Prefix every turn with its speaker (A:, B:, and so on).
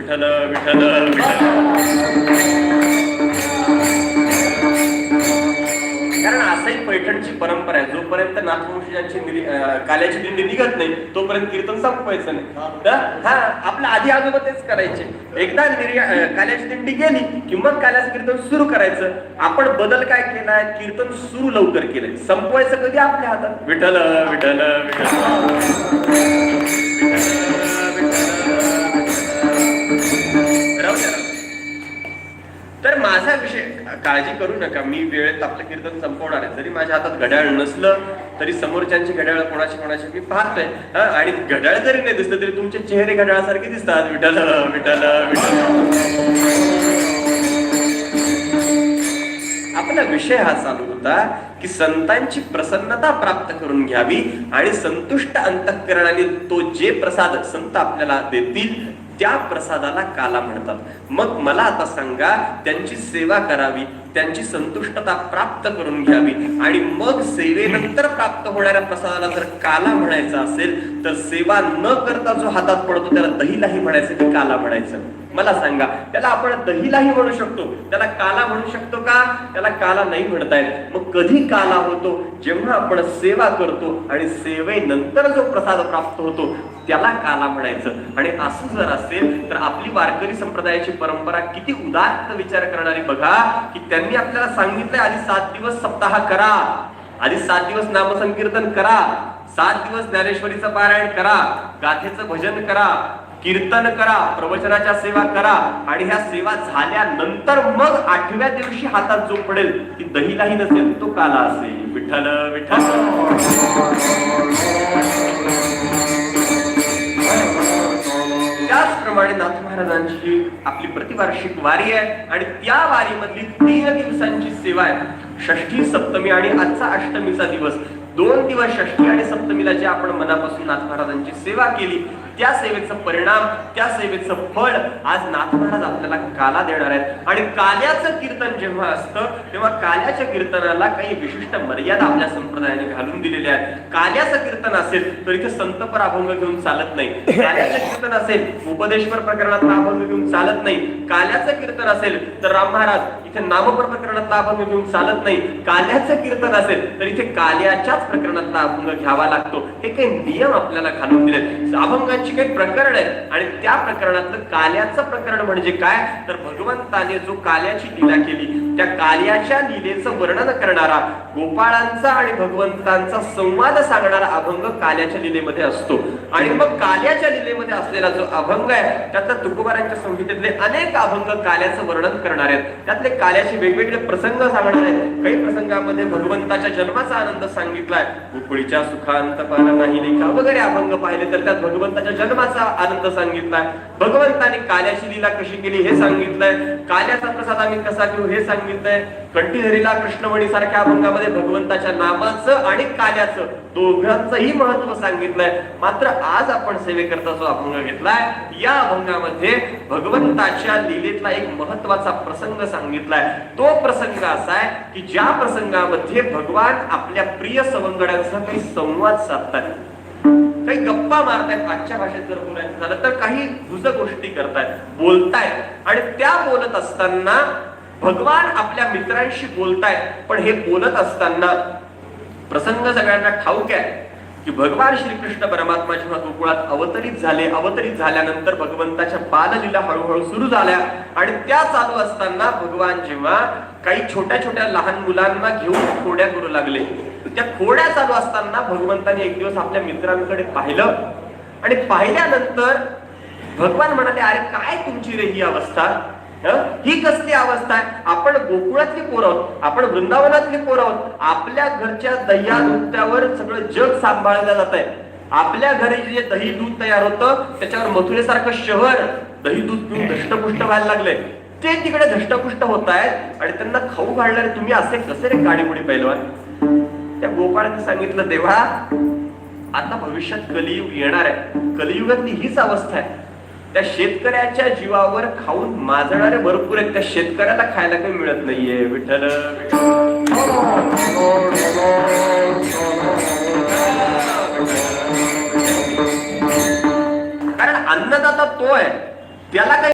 A: विठ्ठल विठ्ठल विठ्ठल. कारण असंही पैठणची परंपरा आहे, जोपर्यंत नाथवंशजांची काल्याची दिंडी निघत नाही तोपर्यंत कीर्तन संपवायचं नाही. हा आपल्या आधी आजोबा तेच करायचे. एकदा काल्याची दिंडी गेली की मग काल्याचं कीर्तन सुरू करायचं. आपण बदल काय केलाय, कीर्तन सुरू लवकर केलंय, संपवायचं कधी आपल्या हातात. विठ्ठल विठ्ठल तर माझा विषय काळजी करू नका, मी वेळेत आपलं कीर्तन संपवणार आहे. जरी माझ्या हातात घड्याळ नसलं तरी समोरच्यांची घड्याळ कोणाची मी पाहतोय. आणि घड्याळ जरी नाही दिसलं तरी तुमचे चेहरे घड्याळासारखे दिसतात. विठ्ठल विठ्ठल विठ्ठल. आपला विषय हा चालू होता की संतांची प्रसन्नता प्राप्त करून घ्यावी आणि संतुष्ट अंतःकरणाने तो जे प्रसाद संत आपल्याला देतील त्या प्रसादाला काला म्हणतात. मग मला आता सांगा, त्यांची सेवा करावी, त्यांची संतुष्टता प्राप्त करून घ्यावी आणि मग सेवेनंतर प्राप्त होणाऱ्या प्रसादाला जर काला म्हणायचं असेल तर सेवा न करता जो हातात पडतो त्याला दहीलाही म्हणायचं की काला म्हणायचं? मला सांगा, त्याला आपण दहीलाही म्हणू शकतो, त्याला काला म्हणू शकतो का? त्याला काला नाही म्हणता येत. मग कधी काला होतो? जेव्हा आपण सेवा करतो आणि सेवेनंतर जो प्रसाद प्राप्त होतो त्याला काला म्हणायचं. आणि असं जर असेल तर आपली वारकरी संप्रदायाची परंपरा किती उदात्त विचार करणारी बघा, की त्यांनी आपल्याला सांगितलंय आधी 7 दिवस सप्ताह करा, आधी 7 दिवस नामसंकीर्तन करा, 7 दिवस ज्ञानेश्वरीचं पारायण करा, गाथेचं भजन करा, कीर्तन करा, प्रवचनाच्या सेवा करा. आणि ह्या सेवा झाल्यानंतर मग 8व्या दिवशी हातात जो पडेल ती दहीलाही नसेल, तो काला असेल. विठ्ठल विठ्ठल. त्याचप्रमाणे नाथ महाराजांची आपली प्रतिवार्षिक वारी आहे आणि त्या वारीमधली 3 दिवसांची सेवा आहे. षष्ठी, सप्तमी आणि आजचा अष्टमीचा दिवस. 2 दिवस षष्ठी आणि सप्तमीला जे आपण मनापासून नाथ महाराजांची सेवा केली त्या सेवेचा परिणाम, त्या सेवेचं फळ आज नाथ महाराज आपल्याला काला देणार आहेत. आणि काल्याचं कीर्तन जेव्हा असतं तेव्हा काल्याच्या कीर्तनाला काही विशिष्ट मर्यादा आपल्या संप्रदायाने घालून दिलेल्या आहेत. काल्याचं कीर्तन असेल तर इथे संतपर अभंग घेऊन चालत नाही. काल्याचं कीर्तन असेल उपदेश्वर प्रकरणातला अभंग घेऊन चालत नाही. काल्याचं कीर्तन असेल तर राम महाराज इथे नामपर प्रकरणातला अभंग घेऊन चालत नाही. काल्याचं कीर्तन असेल तर इथे काल्याच्याच प्रकरणातला अभंग घ्यावा लागतो. हे काही नियम आपल्याला घालून दिले. अभंगांची काही प्रकरण आहे आणि त्या प्रकरणातलं काल्याचं प्रकरण म्हणजे काय, तर भगवंताने जो काल्याची लीला केली त्या काल्याच्या लीलेचं वर्णन करणारा, गोपाळांचा आणि भगवंतांचा संवाद सांगणारा अभंग काल्याच्या लीलेमध्ये असतो. आणि मग काल्याच्या लीलेमध्ये असलेला जो अभंग आहे त्यातल्या तुकोबारांच्या संहितेतले अनेक अभंग काल्याचं वर्णन करणार आहेत. त्यातले काल्याचे वेगवेगळे प्रसंग सांगणार आहेत. काही प्रसंगामध्ये भगवंताच्या जन्माचा आनंद सांगितलाय, गोकुळीच्या सुखांत पाना नाही लेखा वगैरे अभंग पाहिले तर त्यात भगवंताच्या जन्माचा आनंद सांगितलाय. भगवंताने काल्याची लीला कशी केली हे सांगितलंय. काल्याचा प्रसाद आम्ही कसा घेऊ हे सांगितलंय. कंठीधरीला कृष्णमणी सारख्या अभंगामध्ये भगवंताच्या नामाचं आणि काल्याचं दोघांचंही महत्व सांगितलंय. मात्र आज आपण सेवेकरता जो अभंग घेतलाय या अभंगामध्ये भगवंताच्या लीलेतला एक महत्वाचा प्रसंग सांगितलाय. तो प्रसंग असा आहे की ज्या प्रसंगामध्ये भगवान आपल्या प्रिय सवंगड्यांसह काही संवाद साधतात, काही गप्पा मारतायत, आजच्या भाषेत जर बोलायचं झालं तर काही गुज गोष्टी करतायत, बोलतायत. आणि त्या बोलत असताना भगवान आपल्या मित्रांशी बोलतायत. पण हे बोलत असताना प्रसंग सगळ्यांना ठाऊक आहे की भगवान श्रीकृष्ण परमात्मा जेव्हा गोकुळात अवतरित झाल्यानंतर भगवंताच्या बाललीला हळूहळू सुरू झाल्या. आणि त्या चालू असताना भगवान जेव्हा काही छोट्या छोट्या लहान मुलांना घेऊन खोड्या करू लागले, त्या खोड्या चालू असताना भगवंताने एक दिवस आपल्या मित्रांकडे पाहिलं आणि पाहिल्यानंतर भगवान म्हणाले, अरे काय तुमची रे ही अवस्था, ही कसली अवस्था आहे? आपण गोकुळातली पोरं आहोत, आपण वृंदावनातली पोरं आहोत. आपल्या घरच्या दह्या दुधावर सगळं जग सांभाळलं जात आहे. आपल्या घरी जे दही दूध तयार होतं त्याच्यावर मथुरेसारखं शहर दही दूध पिऊन धष्टपुष्ट व्हायला लागले. ते तिकडे धष्टपुष्ट होत आहेत आणि त्यांना खाऊ घालणारे तुम्ही असे कसे रे गाडीपुढे पैलवान? त्या गोपाळाने सांगितलं, देवा आता भविष्यात कलियुग येणार आहे. कलियुगातली हीच अवस्था आहे. त्या शेतकऱ्याच्या जीवावर खाऊन माजणारे भरपूर आहेत. त्या शेतकऱ्याला खायला काही मिळत नाहीये. विठ्ठल कारण अन्नदाता तो आहे, त्याला काही